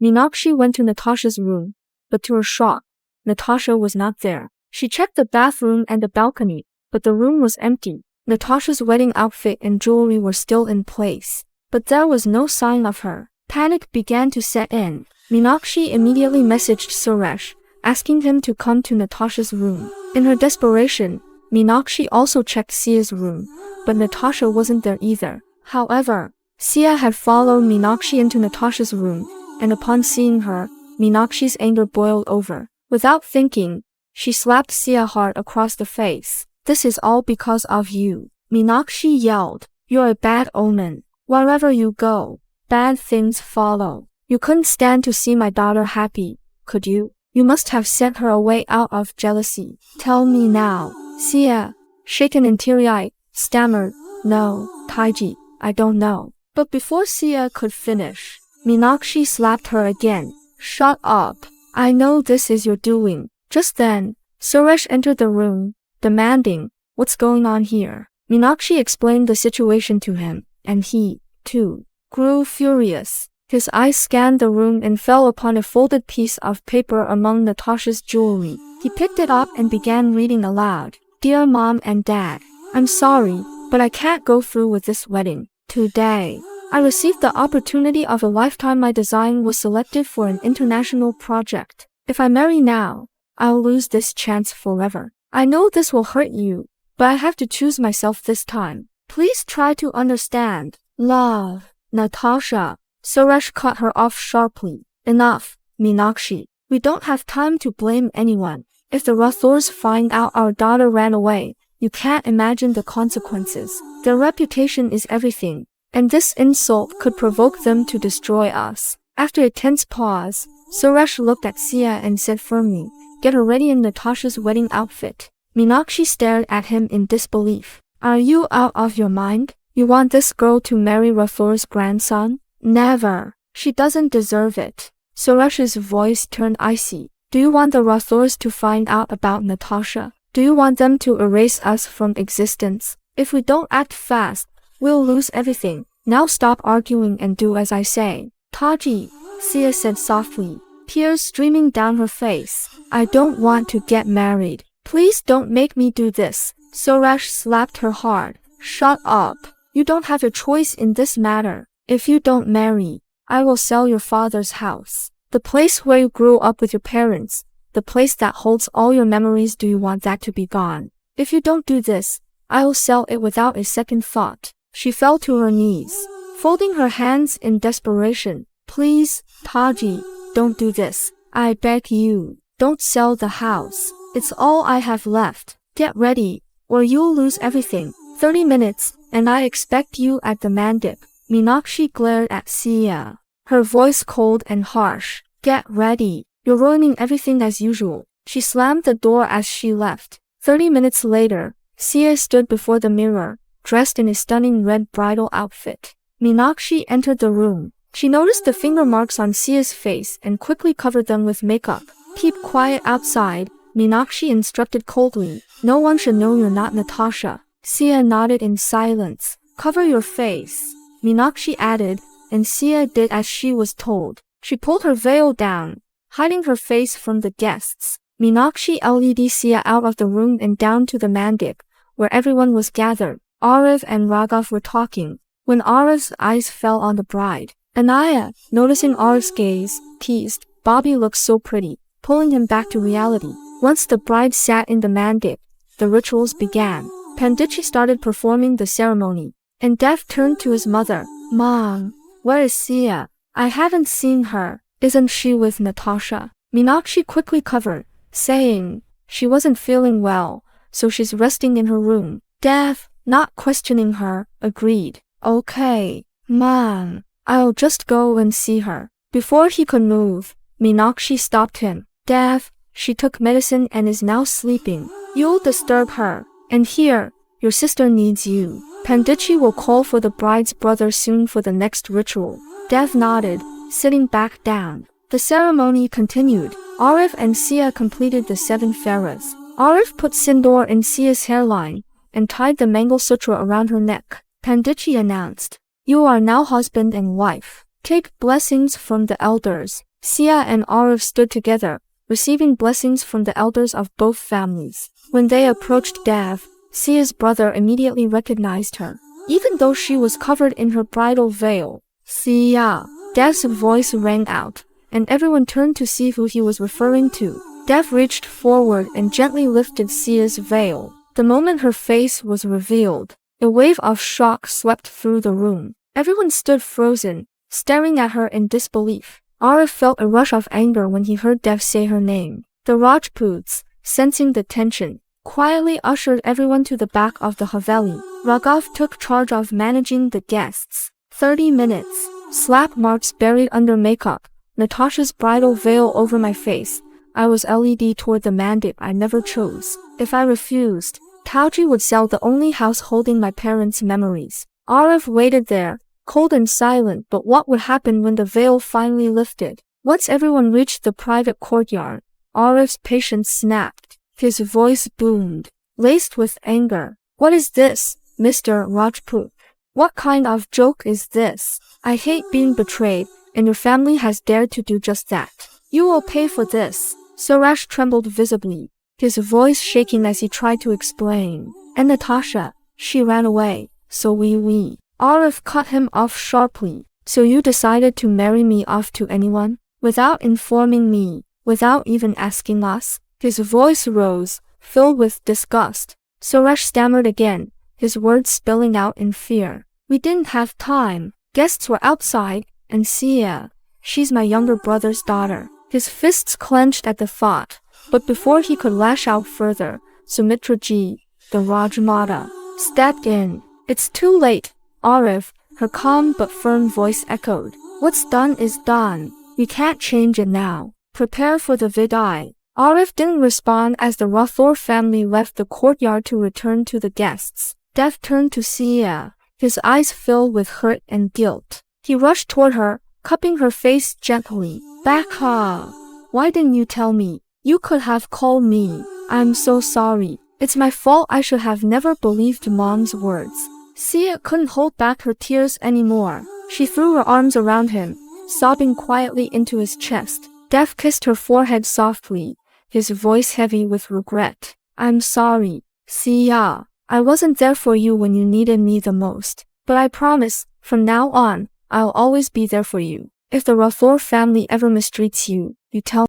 Meenakshi went to Natasha's room, but to her shock, Natasha was not there. She checked the bathroom and the balcony, but the room was empty. Natasha's wedding outfit and jewelry were still in place, but there was no sign of her. Panic began to set in. Meenakshi immediately messaged Suresh, asking him to come to Natasha's room. In her desperation, Meenakshi also checked Sia's room, but Natasha wasn't there either. However, Sia had followed Meenakshi into Natasha's room, and upon seeing her, Meenakshi's anger boiled over. Without thinking, she slapped Sia hard across the face. "This is all because of you," Meenakshi yelled. "You're a bad omen. Wherever you go, bad things follow. You couldn't stand to see my daughter happy, could you? You must have sent her away out of jealousy. Tell me now." Sia, shaken and teary-eyed, stammered, "No, Taiji, I don't know." But before Sia could finish, Meenakshi slapped her again. "Shut up. I know this is your doing." Just then, Suresh entered the room, demanding, "What's going on here?" Meenakshi explained the situation to him, and he, too, grew furious. His eyes scanned the room and fell upon a folded piece of paper among Natasha's jewelry. He picked it up and began reading aloud. "Dear Mom and Dad, I'm sorry, but I can't go through with this wedding. Today, I received the opportunity of a lifetime. My design was selected for an international project. If I marry now, I'll lose this chance forever. I know this will hurt you, but I have to choose myself this time. Please try to understand. Love, Natasha." Suresh cut her off sharply. "Enough, Meenakshi. We don't have time to blame anyone. If the Rathores find out our daughter ran away, you can't imagine the consequences. Their reputation is everything, and this insult could provoke them to destroy us." After a tense pause, Suresh looked at Sia and said firmly, "Get her ready in Natasha's wedding outfit." Meenakshi stared at him in disbelief. "Are you out of your mind? You want this girl to marry Rathore's grandson? Never. She doesn't deserve it." Suresh's voice turned icy. "Do you want the Rathores to find out about Natasha? Do you want them to erase us from existence? If we don't act fast, we'll lose everything. Now stop arguing and do as I say." "Taji," Sia said softly, tears streaming down her face, "I don't want to get married. Please don't make me do this." Suresh slapped her hard. "Shut up. You don't have a choice in this matter. If you don't marry, I will sell your father's house. The place where you grew up with your parents, the place that holds all your memories. Do you want that to be gone? If you don't do this, I will sell it without a second thought." She fell to her knees, folding her hands in desperation. "Please, Taji, don't do this. I beg you, don't sell the house. It's all I have left. Get ready, or you'll lose everything. 30 minutes, and I expect you at the mandip." Meenakshi glared at Sia, her voice cold and harsh. "Get ready. You're ruining everything as usual." She slammed the door as she left. 30 minutes later, Sia stood before the mirror, dressed in a stunning red bridal outfit. Meenakshi entered the room. She noticed the finger marks on Sia's face and quickly covered them with makeup. "Keep quiet outside," Meenakshi instructed coldly. "No one should know you're not Natasha." Sia nodded in silence. "Cover your face," Meenakshi added, and Sia did as she was told. She pulled her veil down, hiding her face from the guests. Meenakshi led Sia out of the room and down to the mandip, where everyone was gathered. Arav and Raghav were talking, when Arav's eyes fell on the bride. Anaya, noticing Arav's gaze, teased, "Bobby looks so pretty," pulling him back to reality. Once the bride sat in the mandip, the rituals began. Panditji started performing the ceremony, and Dev turned to his mother. "Mom, where is Sia? I haven't seen her. Isn't she with Natasha?" Meenakshi quickly covered, saying, "She wasn't feeling well, so she's resting in her room." Dev, not questioning her, agreed. "Okay, Mom, I'll just go and see her." Before he could move, Meenakshi stopped him. "Dev, she took medicine and is now sleeping. You'll disturb her. And here, your sister needs you. Panditji will call for the bride's brother soon for the next ritual." Dev nodded, sitting back down. The ceremony continued. Arav and Sia completed the 7 feras. Arav put sindoor in Sia's hairline and tied the Mangalsutra around her neck. Panditji announced, "You are now husband and wife. Take blessings from the elders." Siya and Arif stood together, receiving blessings from the elders of both families. When they approached Dev, Sia's brother immediately recognized her, even though she was covered in her bridal veil. Siya! Dev's voice rang out, and everyone turned to see who he was referring to. Dev reached forward and gently lifted Sia's veil. The moment her face was revealed, a wave of shock swept through the room. Everyone stood frozen, staring at her in disbelief. Arif felt a rush of anger when he heard Dev say her name. The Rajputs, sensing the tension, quietly ushered everyone to the back of the Haveli. Raghav took charge of managing the guests. 30 minutes. Slap marks buried under makeup. Natasha's bridal veil over my face. I was led toward the mandate I never chose. If I refused, Tauji would sell the only house holding my parents' memories. Arif waited there, cold and silent, but what would happen when the veil finally lifted? Once everyone reached the private courtyard, Arif's patience snapped. His voice boomed, laced with anger. What is this, Mr. Rajput? What kind of joke is this? I hate being betrayed, and your family has dared to do just that. You will pay for this. Suresh trembled visibly, his voice shaking as he tried to explain. And Natasha, she ran away, so we. Arif cut him off sharply. So you decided to marry me off to anyone? Without informing me, without even asking us? His voice rose, filled with disgust. Suresh stammered again, his words spilling out in fear. We didn't have time. Guests were outside, and Siya, she's my younger brother's daughter. His fists clenched at the thought, but before he could lash out further, Sumitra Ji, the Rajmata, stepped in. It's too late, Arif, her calm but firm voice echoed. What's done is done. We can't change it now. Prepare for the viday. Arif didn't respond as the Rathore family left the courtyard to return to the guests. Dev turned to Siya, his eyes filled with hurt and guilt. He rushed toward her, cupping her face gently. Back off. Why didn't you tell me? You could have called me. I'm so sorry. It's my fault. I should have never believed Mom's words. Siya couldn't hold back her tears anymore. She threw her arms around him, sobbing quietly into his chest. Dev kissed her forehead softly, his voice heavy with regret. I'm sorry, Siya. I wasn't there for you when you needed me the most. But I promise, from now on, I'll always be there for you. If the Rathore family ever mistreats you, you tell